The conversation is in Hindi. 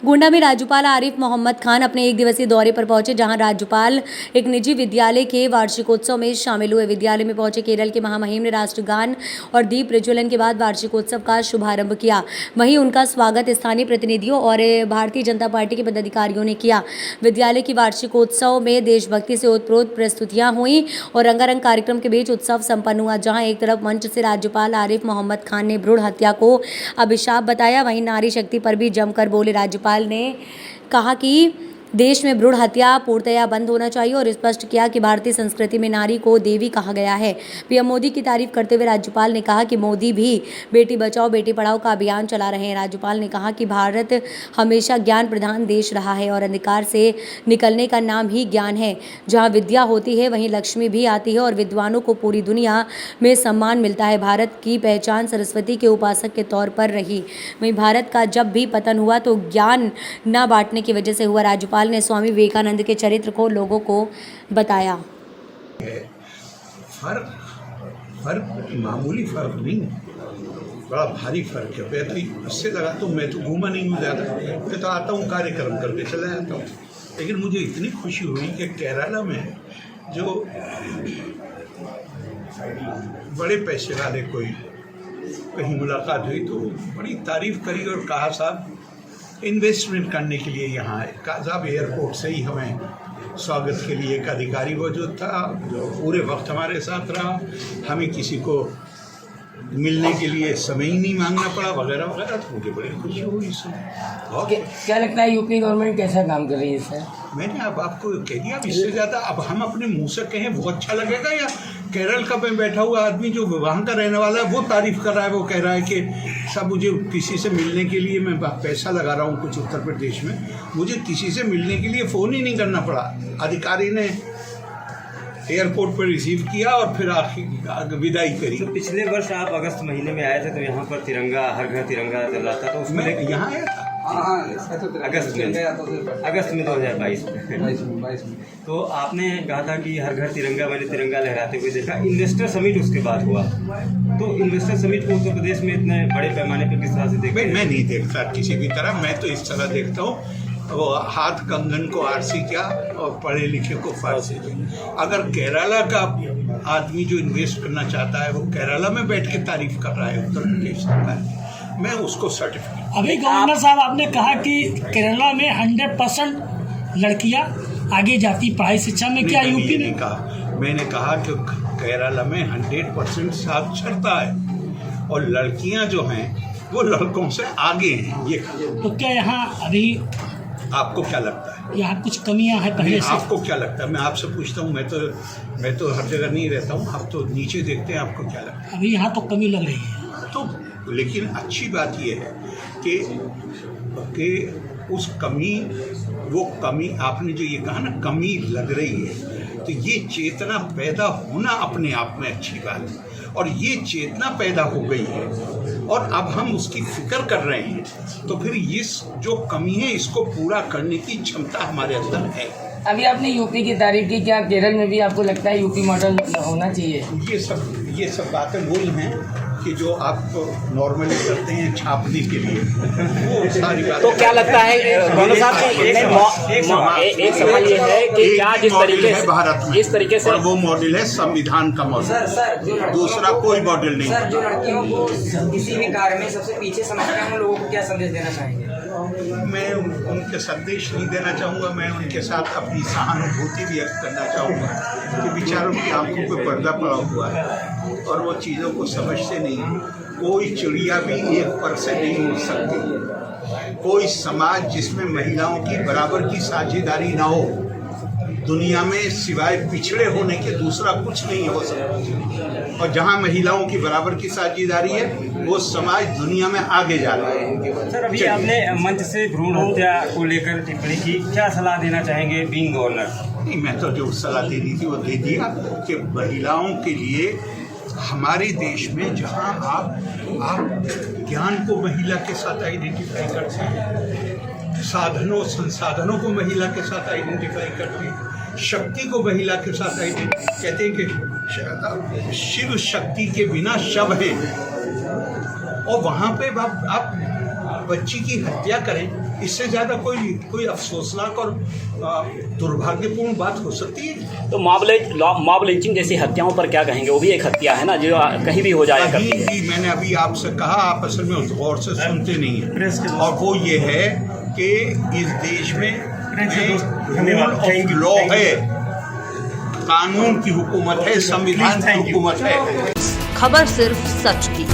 गोंडा में राज्यपाल आरिफ मोहम्मद खान अपने एक दिवसीय दौरे पर पहुंचे, जहां राज्यपाल एक निजी विद्यालय के वार्षिकोत्सव में शामिल हुए। विद्यालय में पहुंचे केरल के महामहिम ने राष्ट्रगान और दीप प्रज्वलन के बाद वार्षिकोत्सव का शुभारंभ किया। वहीं उनका स्वागत स्थानीय प्रतिनिधियों और भारतीय जनता पार्टी के पदाधिकारियों ने किया। विद्यालय की वार्षिकोत्सव में देशभक्ति से ओतप्रोत प्रस्तुतियां हुई और रंगारंग कार्यक्रम के बीच उत्सव संपन्न हुआ, जहां एक तरफ मंच से राज्यपाल आरिफ मोहम्मद खान ने भ्रूण हत्या को अभिशाप बताया, वहीं नारी शक्ति पर भी जमकर बोले। राज्यपाल ने कहा कि देश में भ्रूण हत्या पूर्णतया बंद होना चाहिए और स्पष्ट किया कि भारतीय संस्कृति में नारी को देवी कहा गया है। पीएम मोदी की तारीफ करते हुए राज्यपाल ने कहा कि मोदी भी बेटी बचाओ बेटी पढ़ाओ का अभियान चला रहे हैं। राज्यपाल ने कहा कि भारत हमेशा ज्ञान प्रधान देश रहा है और अंधकार से निकलने का नाम ही ज्ञान है। जहाँ विद्या होती है वहीं लक्ष्मी भी आती है और विद्वानों को पूरी दुनिया में सम्मान मिलता है। भारत की पहचान सरस्वती के उपासक के तौर पर रही। वहीं भारत का जब भी पतन हुआ तो ज्ञान न बांटने की वजह से हुआ। राज्यपाल ने स्वामी विवेकानंद के चरित्र को लोगों को बताया। फर्क मामूली फर्क नहीं, बड़ा भारी फर्क है। बेहतरीन इससे लगा तो मैं तो घूमा नहीं हूँ ज़्यादा, मैं तो आता हूँ कार्यक्रम करके चला जाता हूँ। लेकिन मुझे इतनी खुशी हुई कि केरला में जो बड़े पैसे वाले कोई कहीं मुलाकात हुई तो बड़ी तारीफ करी और कहा साहब इन्वेस्टमेंट करने के लिए यहाँ आए। साहब एयरपोर्ट से ही हमें स्वागत के लिए एक अधिकारी मौजूद था जो पूरे वक्त हमारे साथ रहा, हमें किसी को मिलने के लिए समय ही नहीं मांगना पड़ा वगैरह वगैरह। तो मुझे बड़ी खुशी हुई इसमें। और क्या लगता है यूपी गवर्नमेंट कैसा काम कर रही है सर? मैंने अब आपको कह दिया, अब इससे ज़्यादा अब हम अपने मुंह से कहें वो अच्छा लगेगा या केरल का में बैठा हुआ आदमी जो वहाँ का रहने वाला है वो तारीफ कर रहा है, वो कह रहा है कि सब मुझे किसी से मिलने के लिए मैं पैसा लगा रहा हूँ कुछ उत्तर प्रदेश में, मुझे किसी से मिलने के लिए फ़ोन ही नहीं करना पड़ा। अधिकारी ने एयरपोर्ट पर रिसीव किया और फिर आखिर विदाई करी। तो पिछले वर्ष आप अगस्त महीने में आए थे तो यहाँ पर तिरंगा हर घर तिरंगा चल रहा था, तो उसमें यहाँ आया था अगस्त में 2022 में। तो आपने कहा था कि हर घर तिरंगा, मैंने तिरंगा लहराते हुए देखा। इन्वेस्टर समिट उसके बाद हुआ, तो इन्वेस्टर समिट को उत्तर प्रदेश में इतने बड़े पैमाने पर किस तरह से देखते हैं? मैं नहीं देखता किसी भी तरह, मैं तो इस तरह देखता हूँ वो हाथ कंगन को आरसी क्या और पढ़े लिखे को फारसी क्या। अगर केरला का आदमी जो इन्वेस्ट करना चाहता है वो केरला में बैठ के तारीफ कर रहा है उत्तर प्रदेश सरकार, मैं उसको सर्टिफिकेट। अभी गवर्नर साहब आपने कहा कि केरला में 100% लड़कियां आगे जाती पढ़ाई शिक्षा में, क्या यूपी में? कहा मैंने कहा कि केरला में 100% साक्षरता है और लड़कियां जो हैं वो लड़कों से आगे हैं। ये तो क्या यहाँ अभी आपको क्या लगता है यहाँ कुछ कमियां हैं पहले से? आपको क्या लगता है? मैं आपसे पूछता हूँ, मैं तो हर जगह नहीं रहता हूँ, आप तो नीचे देखते हैं, आपको क्या लगता है? अभी यहाँ तो कमी लग रही है। तो लेकिन अच्छी बात यह है कि उस कमी, वो कमी आपने जो ये कहा ना कमी लग रही है, तो ये चेतना पैदा होना अपने आप में अच्छी बात है और ये चेतना पैदा हो गई है और अब हम उसकी फिक्र कर रहे हैं, तो फिर इस जो कमी है इसको पूरा करने की क्षमता हमारे अंदर है। अभी आपने यूपी की तारीफ की, क्या केरल में भी आपको लगता है यूपी मॉडल होना चाहिए? ये सब बातें बोल हैं कि जो आप नॉर्मली करते हैं छापने के लिए, वो सारी बातें। तो क्या लगता है गवर्नर साहब एक सवाल ये है कि क्या जिस तरीके से भारत में जिस तरीके से वो मॉडल है संविधान का मॉडल, दूसरा कोई मॉडल नहीं। सर, जो लड़कियों को किसी भी कार्य में सबसे पीछे समझते हैं उन लोगों को क्या संदेश देना चाहेंगे? मैं उनके संदेश नहीं देना चाहूँगा, मैं उनके साथ अपनी सहानुभूति व्यक्त करना चाहूँगा कि बेचारों की आंखों पे पर्दा पड़ा हुआ है और वो चीज़ों को समझते नहीं। कोई चिड़िया भी एक पर से नहीं उड़ सकती। कोई समाज जिसमें महिलाओं की बराबर की साझेदारी ना हो, दुनिया में सिवाय पिछड़े होने के दूसरा कुछ नहीं हो सकता। और जहाँ महिलाओं की बराबर की साझेदारी है वो समाज दुनिया में आगे जा रहा है। सर, अभी आपने मंच से भ्रूण हत्या को लेकर टिप्पणी की, क्या सलाह देना चाहेंगे बीइंग गवर्नर? नहीं, मैं तो जो सलाह देनी थी वो दे दिया कि महिलाओं के लिए हमारे देश में जहाँ आप ज्ञान को महिला के साथ आइडेंटिफाई करते हैं, साधनों संसाधनों को महिला के साथ आइडेंटिफाई करते हैं, शक्ति को महिला के साथ आइडेंटिफाई कहते हैं कि शिव शक्ति के बिना शव है। और वहाँ पे आप बच्ची की हत्या करें इससे ज़्यादा कोई अफसोसनाक और दुर्भाग्यपूर्ण बात हो सकती है? तो मॉब लिंचिंग जैसी हत्याओं पर क्या कहेंगे? वो भी एक हत्या है ना, जो कहीं भी हो जाया करती है। भी मैंने अभी आपसे कहा, आप असल में उस गौर से सुनते नहीं हैं। और वो ये है कि इस देश में लॉ है, कानून की हुकूमत है, संविधान की हुकूमत है। खबर सिर्फ सच की।